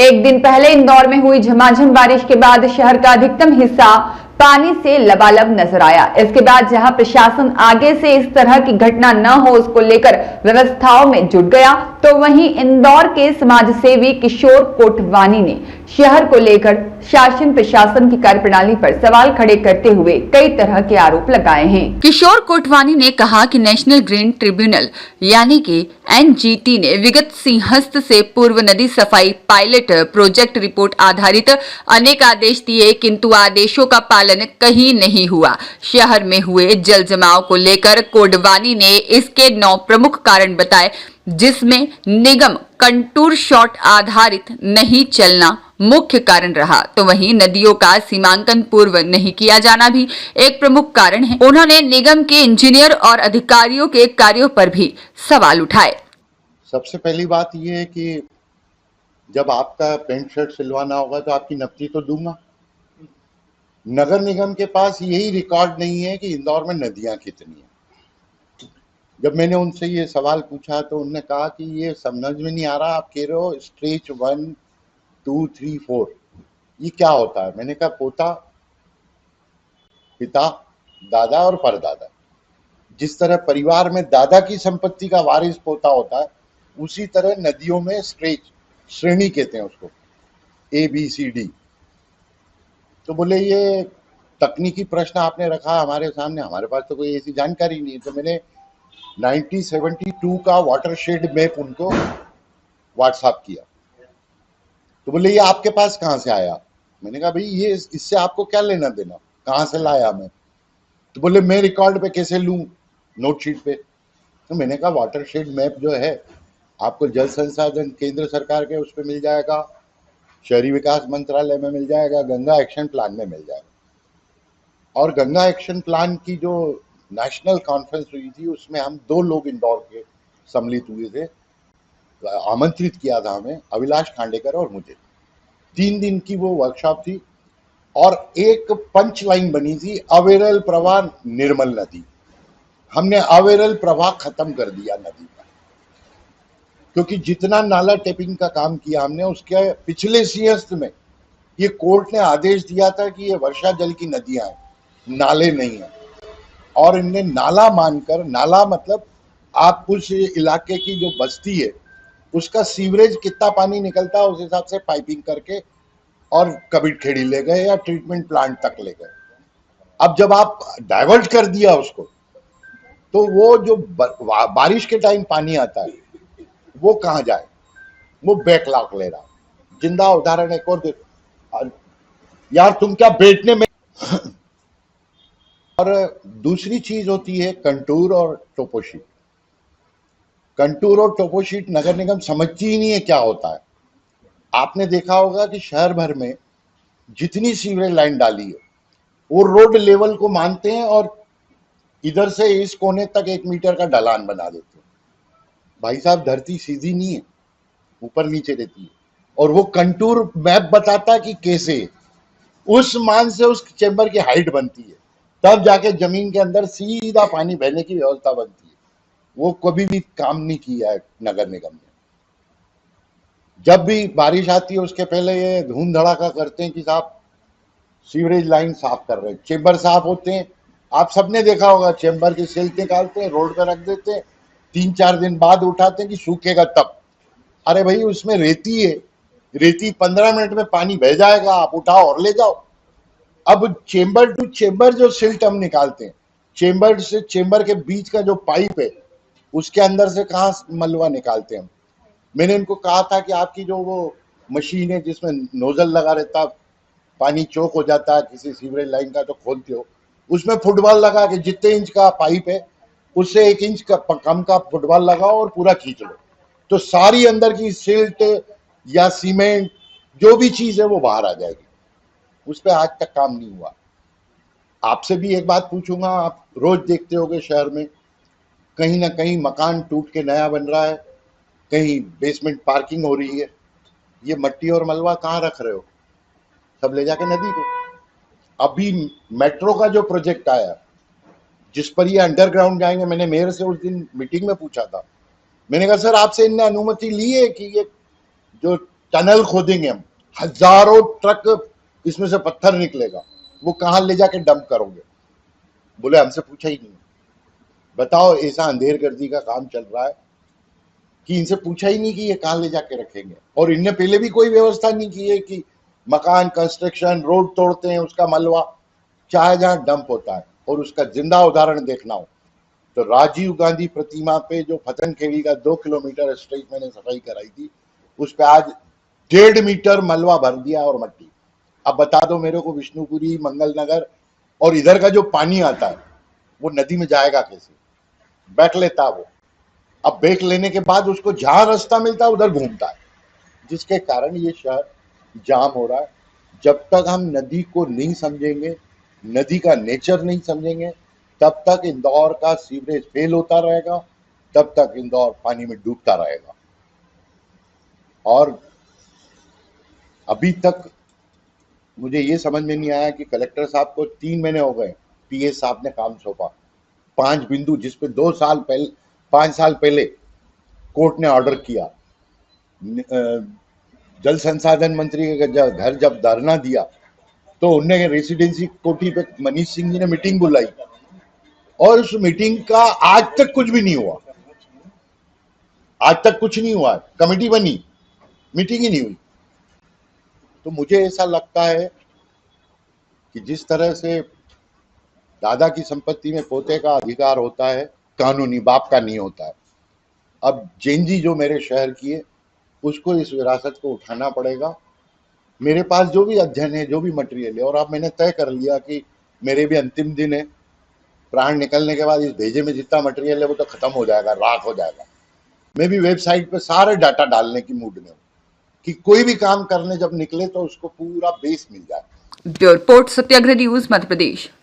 एक दिन पहले इंदौर में हुई झमाझम बारिश के बाद शहर का अधिकतम हिस्सा पानी से लबालब नजर आया। इसके बाद जहां प्रशासन आगे से इस तरह की घटना न हो उसको लेकर व्यवस्थाओं में जुट गया, तो वहीं इंदौर के समाजसेवी किशोर कोटवानी ने शहर को लेकर शासन प्रशासन की कार्यप्रणाली पर सवाल खड़े करते हुए कई तरह के आरोप लगाए हैं। किशोर कोटवानी ने कहा कि नेशनल ग्रीन ट्रिब्यूनल यानी कि एनजीटी ने विगत सिंहस्थ से पूर्व नदी सफाई पायलट प्रोजेक्ट रिपोर्ट आधारित अनेक आदेश दिए, किंतु आदेशों का पालन कहीं नहीं हुआ। शहर में हुए जल जमाव को लेकर कोटवानी ने इसके 9 प्रमुख कारण बताए, जिसमें निगम कंटूर शॉट आधारित नहीं चलना मुख्य कारण रहा, तो वहीं नदियों का सीमांकन पूर्व नहीं किया जाना भी एक प्रमुख कारण है। उन्होंने निगम के इंजीनियर और अधिकारियों के कार्यों पर भी सवाल उठाए। सबसे पहली बात यह है कि जब आपका पेंट शर्ट सिलवाना होगा तो आपकी नकदी तो दूंगा। नगर निगम के पास यही रिकॉर्ड नहीं है कि इंदौर में नदियां कितनी हैं। जब मैंने उनसे ये सवाल पूछा तो उन्होंने कहा कि ये समझ में नहीं आ रहा, आप कह रहे हो स्टेज 1, 2, 3, 4 ये क्या होता है। मैंने कहा पोता, पिता, दादा और परदादा। जिस तरह परिवार में दादा की संपत्ति का वारिस पोता होता है, उसी तरह नदियों में स्टेज श्रेणी कहते हैं उसको, ABCD। तो बोले ये तकनीकी प्रश्न आपने रखा हमारे सामने, हमारे पास तो कोई ऐसी जानकारी नहीं है। तो मैंने 1972 का वाटरशेड मैप उनको व्हाट्सएप किया। तो बोले ये आपके पास कहाँ से आया। मैंने कहा भाई ये इससे आपको क्या लेना देना, कहाँ से लाया मैं। तो बोले मैं रिकॉर्ड पे कैसे लूँ, नोटशीट पे। तो मैंने कहा वाटरशेड मैप जो है आपको जल संसाधन केंद्र सरकार के उस पर मिल जाएगा, शहरी विकास मंत्रालय में मिल जाएगा, गंगा एक्शन प्लान में मिल जाएगा। और गंगा एक्शन प्लान की जो नेशनल कॉन्फ्रेंस हुई थी उसमें हम 2 लोग इंदौर के सम्मिलित हुए थे, आमंत्रित किया था हमें, अविनाश खांडेकर और मुझे। 3 दिन की वो वर्कशॉप थी और एक पंच लाइन बनी थी, अविरल प्रवाह निर्मल नदी। हमने अविरल प्रवाह खत्म कर दिया नदी का, क्योंकि जितना नाला टेपिंग का काम किया हमने, उसके पिछले सिंहस्थ में ये कोर्ट ने आदेश दिया था कि ये वर्षा जल की नदियां हैं, नाले नहीं है। और इनने नाला मानकर, नाला मतलब आप उस इलाके की जो बस्ती है उसका सीवरेज कितना पानी निकलता है उस हिसाब से पाइपिंग करके और कबीरखेड़ी ले गए या ट्रीटमेंट प्लांट तक ले गए। अब जब आप डाइवर्ट कर दिया उसको, तो वो जो बारिश के टाइम पानी आता है वो कहाँ जाए, वो बैकलॉग ले रहा। जिंदा उदाहरण एक और दे यार, तुम क्या बैठने में। और दूसरी चीज होती है कंटूर और टोपोशीट। कंटूर और टोपोशीट नगर निगम समझती ही नहीं है क्या होता है। आपने देखा होगा कि शहर भर में जितनी सीवरेज लाइन डाली है वो रोड लेवल को मानते हैं और इधर से इस कोने तक 1 मीटर का ढलान बना देते हैं। भाई साहब धरती सीधी नहीं है, ऊपर नीचे रहती है। और वो कंटूर मैप बताता है कि कैसे उस मान से उस चेंबर की हाइट बनती है, तब जाके जमीन के अंदर सीधा पानी बहने की व्यवस्था बनती है। वो कभी भी काम नहीं किया है नगर निगम ने। जब भी बारिश आती है उसके पहले ये धूम धड़ाका करते हैं कि साहब सीवरेज लाइन साफ कर रहे हैं, चेंबर साफ होते हैं। आप सबने देखा होगा, चेंबर की सिल्ट निकालते हैं, रोड पर रख देते हैं, 3-4 दिन बाद उठाते हैं कि सूखेगा तब। अरे भाई उसमें रेती है, रेती 15 मिनट में पानी बह जाएगा, आप उठाओ और ले जाओ। अब चेंबर टू चेंबर जो सिल्ट हम निकालते हैं, चेंबर से चेंबर के बीच का जो पाइप है उसके अंदर से कहाँ मलबा निकालते हैं हम। मैंने इनको कहा था कि आपकी जो वो मशीन है जिसमें नोजल लगा रहता, पानी चौक हो जाता है किसी सीवरेज लाइन का तो खोलते हो, उसमें फुटबॉल लगा के जितने इंच का पाइप है उससे 1 इंच का कम का फुटबॉल लगाओ और पूरा खींच लो, तो सारी अंदर की सिल्ट या सीमेंट जो भी चीज है वो बाहर आ जाएगी। उस पर आज तक काम नहीं हुआ। आपसे भी एक बात पूछूंगा, आप रोज देखते होगे शहर में कहीं ना कहीं मकान टूट के नया बन रहा है, कहीं बेसमेंट पार्किंग हो रही है। ये मट्टी और मलबा कहाँ रख रहे हो, सब ले जाके नदी को। अभी मेट्रो का जो प्रोजेक्ट आया जिस पर ये अंडरग्राउंड जाएंगे, मैंने मेयर से उस दिन मीटिंग में पूछा था, मैंने कहा सर आपसे इनने अनुमति ली है कि ये जो टनल खोदेंगे हम, हजारों ट्रक इसमें से पत्थर निकलेगा, वो कहां ले जाके डंप करोगे? बोले हमसे पूछा ही नहीं। बताओ, ऐसा अंधेरगर्दी का काम चल रहा है कि इनसे पूछा ही नहीं कि ये कहां ले जाके रखेंगे। और इनने पहले भी कोई व्यवस्था नहीं की है कि मकान कंस्ट्रक्शन, रोड तोड़ते हैं, उसका मलबा चाहे जहां डंप होता है। और उसका जिंदा उदाहरण देखना हो तो राजीव गांधी प्रतिमा पे जो फतनखेड़ी का 2 किलोमीटर स्ट्रेट मैंने सफाई कराई थी, उस पे आज 1.5 मीटर मलबा भर दिया और मट्टी। अब बता दो मेरे को, विष्णुपुरी, मंगल नगर और इधर का जो पानी आता है वो नदी में जाएगा कैसे? बैठ लेता वो। अब बैठ लेने के बाद उसको जहां रास्ता मिलता है उधर घूमता है, जिसके कारण ये शहर जाम हो रहा है। जब तक हम नदी को नहीं समझेंगे, नदी का नेचर नहीं समझेंगे, तब तक इंदौर का सीवरेज फेल होता रहेगा, तब तक इंदौर पानी में डूबता रहेगा। और अभी तक मुझे ये समझ में नहीं आया कि कलेक्टर साहब को 3 महीने हो गए, पीएस साहब ने काम सौंपा, 5 बिंदु जिस पे 5 साल पहले कोर्ट ने ऑर्डर किया। जल संसाधन मंत्री का घर जब धरना दिया तो उनने रेसिडेंसी कोठी पे मनीष सिंह जी ने मीटिंग बुलाई और उस मीटिंग का आज तक कुछ भी नहीं हुआ। आज तक कुछ नहीं हुआ, कमेटी बनी, मीटिंग ही नहीं हुई। तो मुझे ऐसा लगता है कि जिस तरह से दादा की संपत्ति में पोते का अधिकार होता है, कानूनी बाप का नहीं होता है। अब जेनजी जो मेरे शहर की है, उसको इस विरासत को उठाना पड़ेगा। मेरे पास जो भी अध्ययन है, जो भी मटेरियल है, और अब मैंने तय कर लिया कि मेरे भी अंतिम दिन है, प्राण निकलने के बाद इस भेजे में जितना मटेरियल है वो तो खत्म हो जाएगा, राख हो जाएगा। मैं भी वेबसाइट पे सारे डाटा डालने की मूड में हूँ कि कोई भी काम करने जब निकले तो उसको पूरा बेस मिल जाए। ब्यूरो रिपोर्ट, सत्याग्रह न्यूज, मध्य प्रदेश।